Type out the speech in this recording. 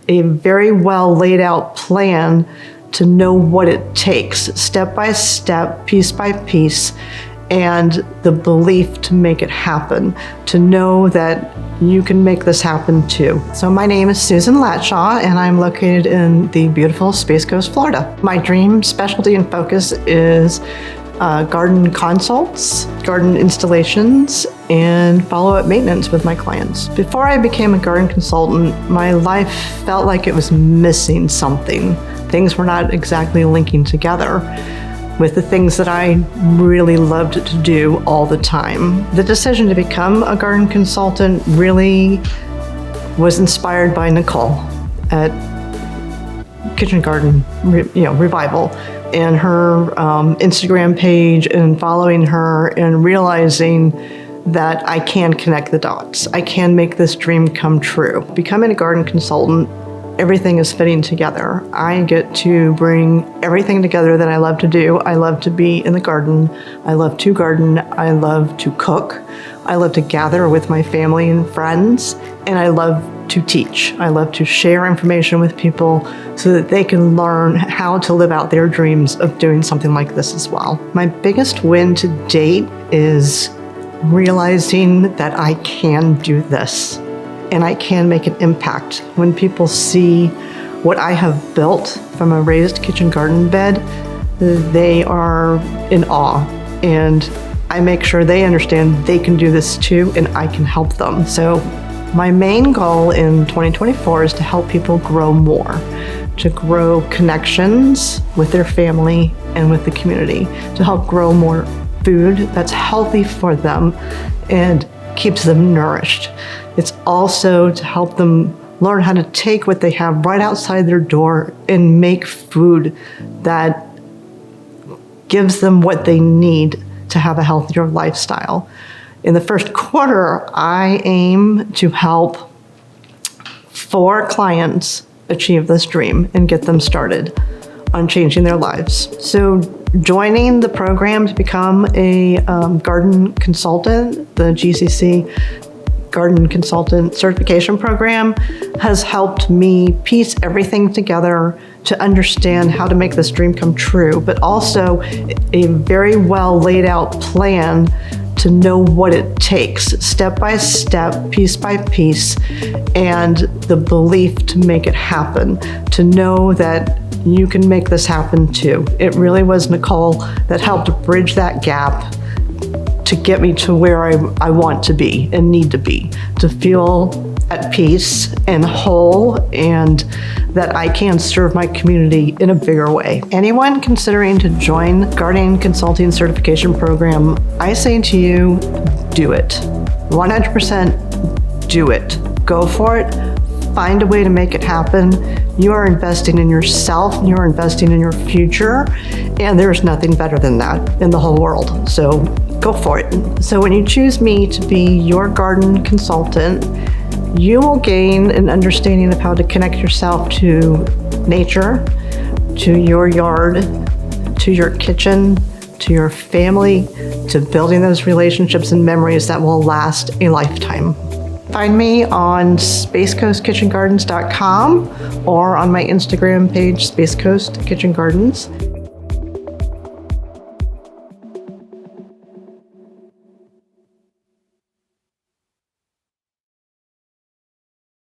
a very well laid out plan to know what it takes, step by step, piece by piece, and the belief to make it happen, to know that you can make this happen too. So my name is Susan Latshaw, and I'm located in the beautiful Space Coast, Florida. My dream specialty and focus is garden consults, garden installations, and follow-up maintenance with my clients. Before I became a garden consultant, my life felt like it was missing something. Things were not exactly linking together with the things that I really loved to do all the time. The decision to become a garden consultant really was inspired by Nicole at Kitchen Garden Revival, and her Instagram page, and following her and realizing that I can connect the dots. I can make this dream come true. Becoming a garden consultant, everything is fitting together. I get to bring everything together that I love to do. I love to be in the garden. I love to garden. I love to cook. I love to gather with my family and friends. And I love to teach. I love to share information with people so that they can learn how to live out their dreams of doing something like this as well. My biggest win to date is realizing that I can do this. And I can make an impact. When people see what I have built from a raised kitchen garden bed, they are in awe. And I make sure they understand they can do this too, and I can help them. So my main goal in 2024 is to help people grow more, to grow connections with their family and with the community, to help grow more food that's healthy for them and keeps them nourished. It's also to help them learn how to take what they have right outside their door and make food that gives them what they need to have a healthier lifestyle. In the first quarter, I aim to help 4 clients achieve this dream and get them started on changing their lives. So joining the program to become a garden consultant, the GCC Garden Consultant Certification Program, has helped me piece everything together to understand how to make this dream come true, but also a very well laid out plan to know what it takes, step by step, piece by piece, and the belief to make it happen, to know that you can make this happen too. It really was Nicole that helped bridge that gap to get me to where I want to be and need to be, to feel at peace and whole, and that I can serve my community in a bigger way. Anyone considering to join Gardening Consulting Certification Program, I say to you, do it. 100% do it. Go for it. Find a way to make it happen. You are investing in yourself, you are investing in your future, and there's nothing better than that in the whole world. So go for it. So when you choose me to be your garden consultant, you will gain an understanding of how to connect yourself to nature, to your yard, to your kitchen, to your family, to building those relationships and memories that will last a lifetime. Find me on spacecoastkitchengardens.com or on my Instagram page, Space Coast Kitchen Gardens.